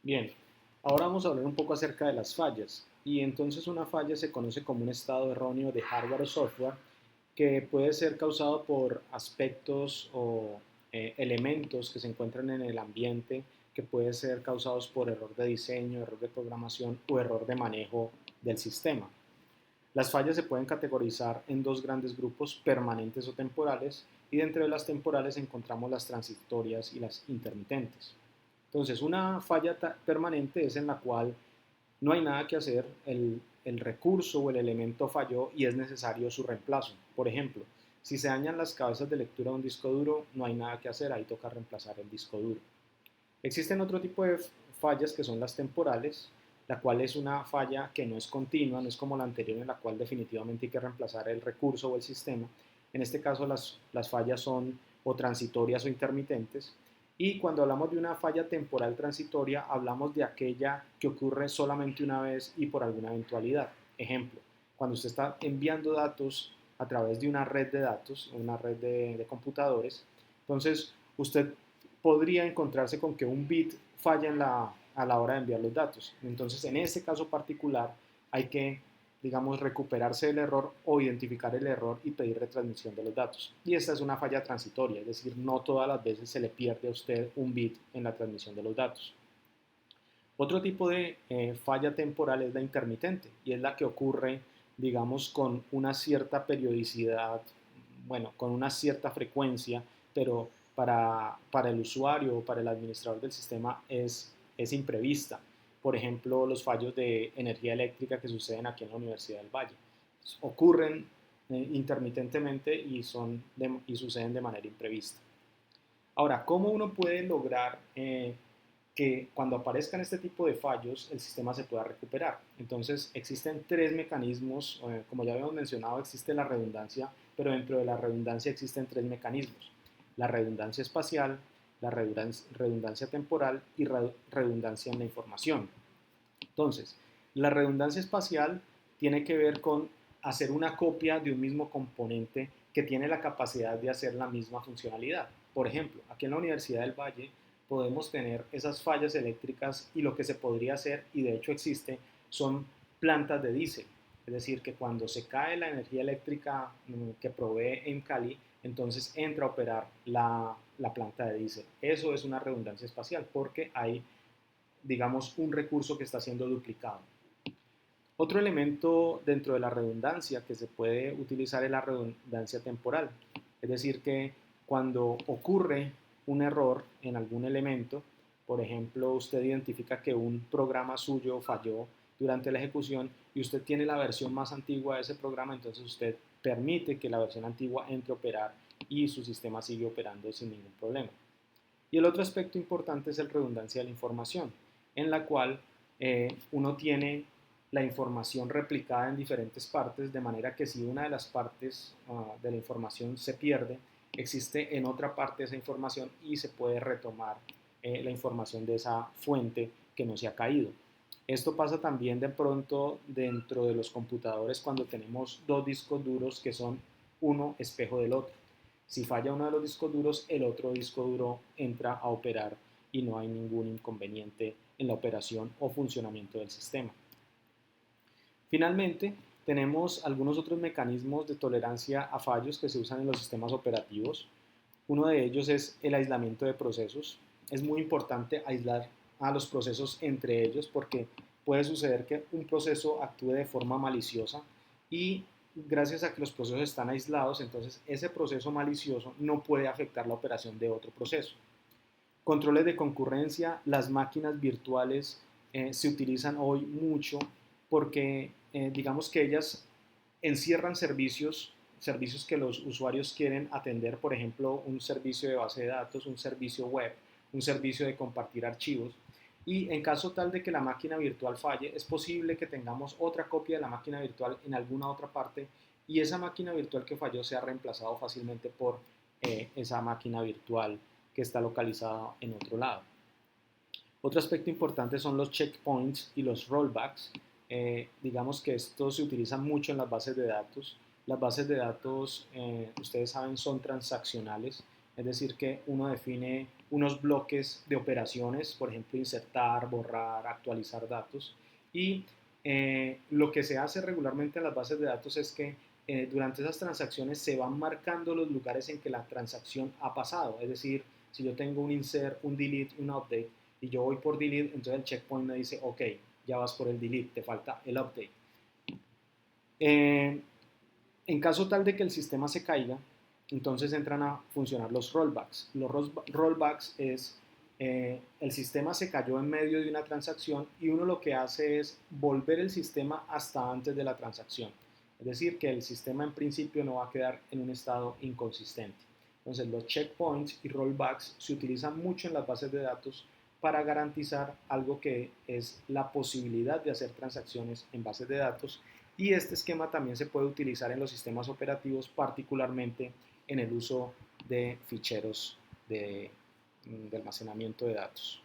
Bien, ahora vamos a hablar un poco acerca de las fallas. Y entonces una falla se conoce como un estado erróneo de hardware o software que puede ser causado por aspectos o elementos que se encuentran en el ambiente, que puede ser causados por error de diseño, error de programación o error de manejo del sistema. Las fallas se pueden categorizar en dos grandes grupos, permanentes o temporales, y dentro de las temporales encontramos las transitorias y las intermitentes. Entonces, una falla permanente es en la cual no hay nada que hacer, el recurso o el elemento falló y es necesario su reemplazo. Por ejemplo, si se dañan las cabezas de lectura de un disco duro, no hay nada que hacer, ahí toca reemplazar el disco duro. Existen otro tipo de fallas que son las temporales, la cual es una falla que no es continua, no es como la anterior en la cual definitivamente hay que reemplazar el recurso o el sistema. En este caso las fallas son o transitorias o intermitentes. Y cuando hablamos de una falla temporal transitoria, hablamos de aquella que ocurre solamente una vez y por alguna eventualidad. Ejemplo, cuando usted está enviando datos a través de una red de datos, una red de computadores, entonces usted podría encontrarse con que un bit falla a la hora de enviar los datos. Entonces, en este caso particular, hay que, digamos, recuperarse del error o identificar el error y pedir retransmisión de los datos. Y esta es una falla transitoria, es decir, no todas las veces se le pierde a usted un bit en la transmisión de los datos. Otro tipo de falla temporal es la intermitente y es la que ocurre, digamos, con una cierta periodicidad, bueno, con una cierta frecuencia, pero para el usuario o para el administrador del sistema es imprevista. Por ejemplo, los fallos de energía eléctrica que suceden aquí en la Universidad del Valle. Ocurren intermitentemente y suceden de manera imprevista. Ahora, ¿cómo uno puede lograr que cuando aparezcan este tipo de fallos el sistema se pueda recuperar? Entonces existen tres mecanismos, como ya habíamos mencionado, existe la redundancia, pero dentro de la redundancia existen tres mecanismos: la redundancia espacial, la redundancia temporal y redundancia en la información. Entonces, la redundancia espacial tiene que ver con hacer una copia de un mismo componente que tiene la capacidad de hacer la misma funcionalidad. Por ejemplo, aquí en la Universidad del Valle podemos tener esas fallas eléctricas y lo que se podría hacer, y de hecho existe, son plantas de diésel. Es decir, que cuando se cae la energía eléctrica que provee en Cali, entonces entra a operar la planta de diésel. Eso es una redundancia espacial porque hay, digamos, un recurso que está siendo duplicado. Otro elemento dentro de la redundancia que se puede utilizar es la redundancia temporal. Es decir, que cuando ocurre un error en algún elemento, por ejemplo, usted identifica que un programa suyo falló durante la ejecución y usted tiene la versión más antigua de ese programa, entonces usted permite que la versión antigua entre a operar y su sistema sigue operando sin ningún problema. Y el otro aspecto importante es el redundancia de la información, en la cual uno tiene la información replicada en diferentes partes, de manera que si una de las partes de la información se pierde, existe en otra parte esa información y se puede retomar la información de esa fuente que no se ha caído. Esto pasa también de pronto dentro de los computadores cuando tenemos dos discos duros que son uno espejo del otro. Si falla uno de los discos duros, el otro disco duro entra a operar y no hay ningún inconveniente en la operación o funcionamiento del sistema. Finalmente, tenemos algunos otros mecanismos de tolerancia a fallos que se usan en los sistemas operativos. Uno de ellos es el aislamiento de procesos. Es muy importante aislar a los procesos entre ellos porque puede suceder que un proceso actúe de forma maliciosa y gracias a que los procesos están aislados, entonces ese proceso malicioso no puede afectar la operación de otro proceso. Controles de concurrencia, las máquinas virtuales se utilizan hoy mucho porque digamos que ellas encierran servicios que los usuarios quieren atender, por ejemplo, un servicio de base de datos, un servicio web, un servicio de compartir archivos. Y en caso tal de que la máquina virtual falle, es posible que tengamos otra copia de la máquina virtual en alguna otra parte y esa máquina virtual que falló sea reemplazado fácilmente por esa máquina virtual que está localizada en otro lado. Otro aspecto importante son los checkpoints y los rollbacks. Digamos que esto se utiliza mucho en las bases de datos. Las bases de datos, ustedes saben, son transaccionales, es decir, que uno define unos bloques de operaciones, por ejemplo, insertar, borrar, actualizar datos. Y lo que se hace regularmente en las bases de datos es que durante esas transacciones se van marcando los lugares en que la transacción ha pasado. Es decir, si yo tengo un insert, un delete, un update, y yo voy por delete, entonces el checkpoint me dice, ok, ya vas por el delete, te falta el update. Eh, en caso tal de que el sistema se caiga, entonces entran a funcionar los rollbacks. Los rollbacks es el sistema se cayó en medio de una transacción y uno lo que hace es volver el sistema hasta antes de la transacción. Es decir, que el sistema en principio no va a quedar en un estado inconsistente. Entonces los checkpoints y rollbacks se utilizan mucho en las bases de datos para garantizar algo que es la posibilidad de hacer transacciones en bases de datos, y este esquema también se puede utilizar en los sistemas operativos, particularmente en el uso de ficheros de almacenamiento de datos.